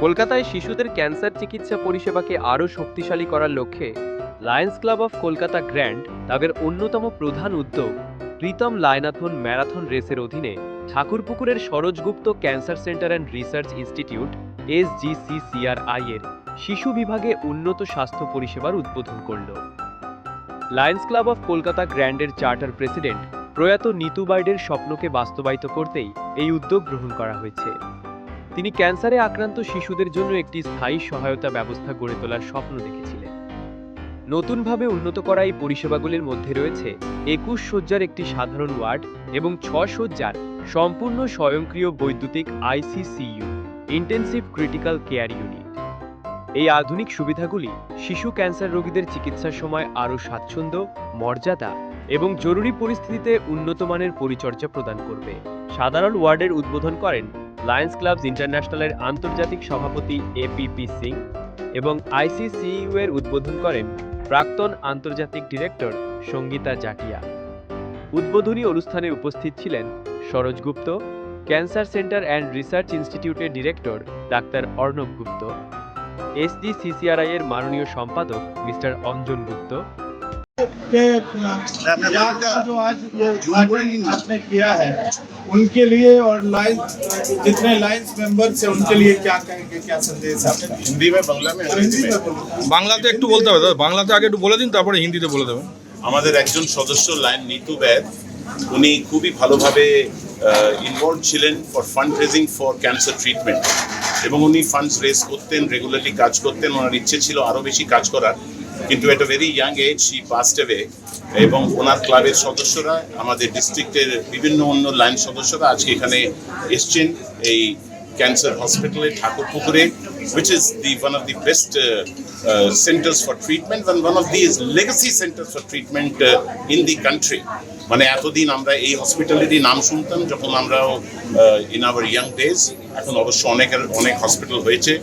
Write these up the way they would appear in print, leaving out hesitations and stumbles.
কলকাতায় শিশুদের ক্যান্সার চিকিৎসা পরিষেবাকে আরও শক্তিশালী করার লক্ষ্যে lions club of Kolkata grand তাদের অন্যতম প্রধান উদ্যোগ প্রীতম লায়নাথন ম্যারাথন রেসের অধীনে ঠাকুরপুকুরের Saroj Gupta cancer centre and research institute SGCCRI এর শিশু বিভাগে উন্নত স্বাস্থ্য পরিষেবার উদ্বোধন করল। লায়ন্স ক্লাব অফ কলকাতা গ্র্যান্ডের চার্টার প্রেসিডেন্ট প্রয়াত নিতু বাইডের স্বপ্নকে বাস্তবায়িত করতেই এই উদ্যোগ গ্রহণ করা হয়েছে। তিনি ক্যান্সারে আক্রান্ত শিশুদের জন্য একটি স্থায়ী সহায়তা ব্যবস্থা গড়ে তোলার স্বপ্ন দেখেছিলেন। নতুনভাবে উন্নত করা এই পরিষেবাগুলির মধ্যে রয়েছে 21 শয্যার একটি সাধারণ ওয়ার্ড এবং 6 শয্যার সম্পূর্ণ স্বয়ংক্রিয় বৈদ্যুতিক ICCU intensive critical care unit. এই আধুনিক সুবিধাগুলি শিশু ক্যান্সার রোগীদের চিকিৎসার সময় আরও স্বাচ্ছন্দ্য, মর্যাদা এবং জরুরি পরিস্থিতিতে উন্নত মানের পরিচর্যা প্রদান করবে। সাধারণ ওয়ার্ডের উদ্বোধন করেন লায়ন্স ক্লাবস ইন্টারন্যাশনালের আন্তর্জাতিক সভাপতি APP সিং এবং ICCU এর উদ্বোধন করেন প্রাক্তন আন্তর্জাতিক ডিরেক্টর সঙ্গীতা জাটিয়া। উদ্বোধনী অনুষ্ঠানে উপস্থিত ছিলেন সরোজ গুপ্ত, ক্যান্সার সেন্টার অ্যান্ড রিসার্চ ইনস্টিটিউটের ডিরেক্টর ডাক্তার অর্ণব গুপ্ত, SGCCRI এর মাননীয় সম্পাদক মিস্টার অঞ্জন গুপ্ত। जो आज ये आपने किया है उनके लिए और लायंस जितने लायंस मेंबर्स हैं उनके लिए क्या कहेंगे, क्या संदेश आपका? हिंदी में बांग्ला में हिंदी में बोलो। বাংলাতে একটু বলতে হবে দাদা, বাংলাতে আগে একটু বলে দিন, তারপরে হিন্দিতে বলে দেবেন। আমাদের একজন সদস্য লায়ন নিতু বেদ, উনি খুবই ভালোভাবে ইনভলভ ছিলেন for fund raising for cancer treatment, এবং উনি ফান্ডস রেজ করতেন, রেগুলারলি কাজ করতেন। ওনার ইচ্ছে ছিল আরও বেশি কাজ করার, কিন্তু at a very young age she passed away. এবং ওনার ক্লাবের সদস্যরা, আমাদের ডিস্ট্রিক্টের বিভিন্ন অন্য লাইন সদস্যরা আজকে এখানে এসছেন এই ক্যান্সার হসপিটালে ঠাকুরপুকুরে, which is one of the best centers for treatment and one of these legacy centers for treatment in the country. মানে এতদিন আমরা এই হসপিটালেরই নাম শুনতাম যখন আমরাও ইন আওয়ার ইয়াং ডেজ। এখন অবশ্য অনেক হসপিটাল হয়েছে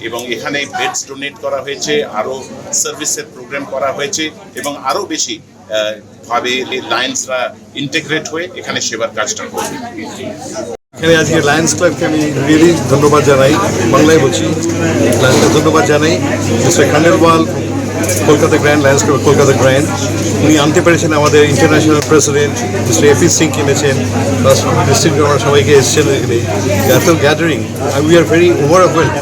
এবং এখানে বেডস ডোনেট করা হয়েছে, আরও সার্ভিসের প্রোগ্রাম করা হয়েছে এবং আরও বেশি ভাবে লায়ন্সরা ইন্টিগ্রেট হয়ে এখানে সেবার কাজটা করবে। এখানে আজকে লায়ন্স ক্লাবকে আমি রিয়েলি ধন্যবাদ জানাই, বাংলায় বলছি। লায়ন্সকে ধন্যবাদ জানাই। Mister Khandelwal, Kolkata grand, lions club Kolkata grand, উনি আনতে পেরেছেন। আমাদের international president mister AP Singh কিনেছেন, প্লাস ডিস্ট্রিক্ট আমরা সবাইকে এসেছেন এখানে। এত gathering, we are very overwhelmed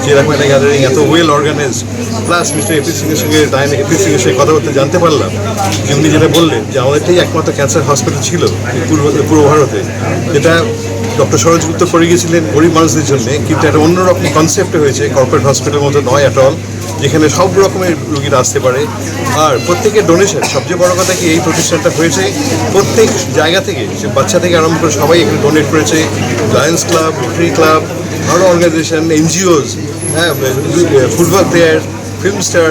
যে এরকম একটা গ্যাদারিং, এত well organised. Plus mister AP সিংয়ের সঙ্গে AP সিংয়ের সঙ্গে কথা বলতে জানতে পারলাম যে উনি যেটা বললেন যে আমাদেরটাই একমাত্র ক্যান্সার হসপিটাল ছিল পূর্ব ভারতে, যেটা ডক্টর সরোজ গুপ্ত করে গিয়েছিলেন গরিব মানুষদের জন্য, কিন্তু একটা অন্যরকম কনসেপ্টে হয়েছে, কর্পোরেট হসপিটালের মতো নয় অ্যাট অল, যেখানে সব রকমের রোগীরা আসতে পারে। আর প্রত্যেকের ডোনেশন, সবচেয়ে বড় কথা কি এই প্রতিষ্ঠানটা হয়েছে প্রত্যেক জায়গা থেকে, বাচ্চা থেকে আরম্ভ করে সবাই এখানে ডোনেট করেছে। লায়ন্স ক্লাব, রোটারি ক্লাব, আরও অর্গানাইজেশন, NGOs, হ্যাঁ, football player, film star,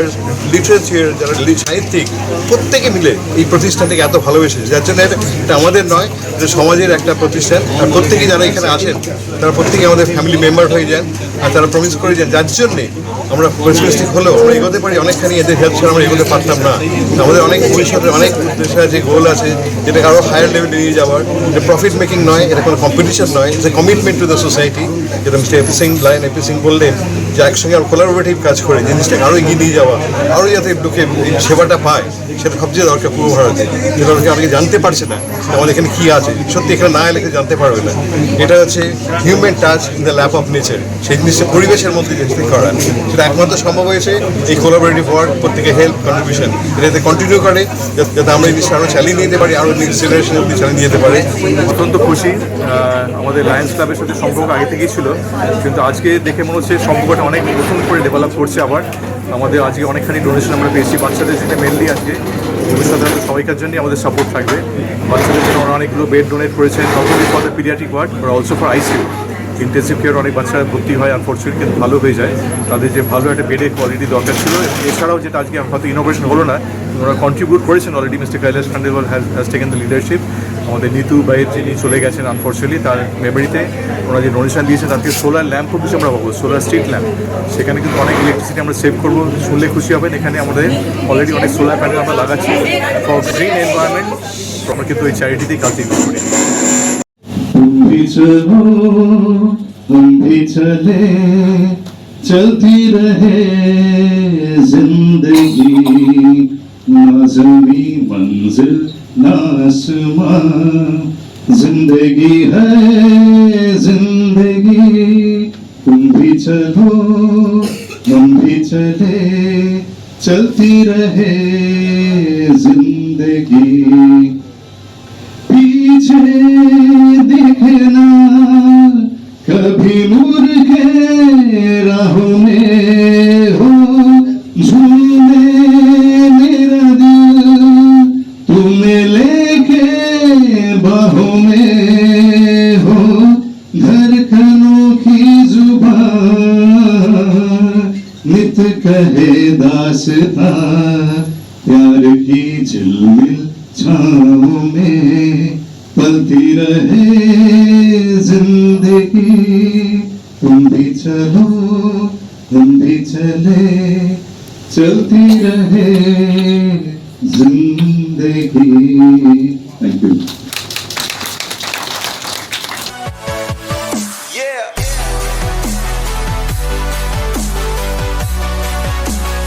literature, যারা সাহিত্যিক, প্রত্যেকে মিলে এই প্রতিষ্ঠানটাকে এত ভালোবেসেছে, যার জন্য এটা আমাদের নয়, এটা সমাজের একটা প্রতিষ্ঠান। আর প্রত্যেকেই যারা এখানে আসেন তারা প্রত্যেকে আমাদের ফ্যামিলি মেম্বার হয়ে যান, আর তারা প্রমিস করে যান, যার জন্যে আমরা পরিবেশিক হলেও আমরা এগোতে পারি। অনেকখানি এদের হেল্প ছাড়া আমরা এগোতে পারতাম না। আমাদের অনেক ভবিষ্যতের অনেক দেশের যে গোল আছে, যেটাকে আরও হায়ার লেভেলে নিয়ে যাওয়ার, এটা প্রফিট মেকিং নয়, এটা কোনো কম্পিটিশন নয়, এটা কমিটমেন্ট টু দ্য সোসাইটি। যেটা mister AP Singh, lion AP Singh বললেন যে একসঙ্গে আমরা কোলাবোরেটিভ কাজ করে জিনিসটাকে আরও এগিয়ে নিয়ে যাওয়া, আরও যাতে লোকে এই সেবাটা পায়, সেটা সবচেয়ে দরকার পূর্ব ভারতে। যেটা অনেকে জানতে পারছে না আমাদের এখানে কী আছে, সত্যি এখানে না এলে জানতে পারবে না। এটা হচ্ছে human touch in the lap of nature, সেই জিনিসটা পরিবেশের মধ্যে জিনিসটি করার, সেটা একমাত্র সম্ভব হয়েছে এই কোলাবোরেটিভ ওয়ার্ক, প্রত্যেকে হেল্প কন্ট্রিবিউশন, এটাতে কন্টিনিউ করে যাতে আমরা এই জিনিসটা আরও চালিয়ে নিয়ে যেতে পারি, আরও নেক্সট জেনারেশন অব্দি চালিয়ে নিয়ে যেতে পারে। অত্যন্ত খুশি। আমাদের লায়ন্স ক্লাবের সাথে সম্পর্ক আগে থেকেই ছিল, কিন্তু আজকে দেখে মনে হচ্ছে সম্পর্কটা অনেক নতুন করে ডেভেলপ করছে। আবার আমাদের আজকে অনেকখানি ডোনেশন আমরা পেয়েছি বাচ্চাদের জন্য, মেনলি আজকে ভবিষ্যতে সবাইকার জন্যই আমাদের সাপোর্ট থাকবে। বাচ্চাদের জন্য ওরা অনেকগুলো বেড ডোনেট করেছেন, not only for the paediatric ward but also for ICU। Intensive care অনেক বাচ্চারা ভর্তি হয়, আনফর্চুনেটলি কিন্তু ভালো হয়ে যায়, তাদের যে ভালো একটা বেডের কোয়ালিটি দরকার ছিল। এছাড়াও যেটা আজকে হয়তো ইনোভেশন হলো না, ওরা কন্ট্রিবিউট করেছেন already. Mister Kailash Khandelwal has taken the leadership. আমাদের নিতু বাইর যিনি চলে গেছেন আনফর্চুনেটলি, তার মেমোরিতে ওনারা যে ডোনেশন দিয়েছেন, তাদেরকে সোলার ল্যাম্পও কিছু আমরা পাবো, সোলার স্ট্রিট ল্যাম্প। সেখানে কিন্তু অনেক ইলেকট্রিসিটি আমরা সেভ করবো, শুনলে খুশি হবেন। এখানে আমাদের অলরেডি অনেক সোলার প্যানেল আমরা লাগাচ্ছি ফর গ্রিন এনভায়রনমেন্ট। আমরা কিন্তু এই চ্যারিটিতেই কাজ করি। चले चलती रहे जिंदगी ना ज़मीं मंजिल ना आसमां जिंदगी है जिंदगी तुम भी चलो हम भी चले चलती रहे जिंदगी पीछे दिखना कभी मुड़ के राहों में हो झूमे मेरा दिल तुम्हें लेके बाहों में हो धड़कनों की जुबान नित कहे दास्तां प्यार की झिलमिल छाँव में पलती रहे जिंदगी तुम भी चलो हम भी चले चलती रहे जिंदगी थैंक यू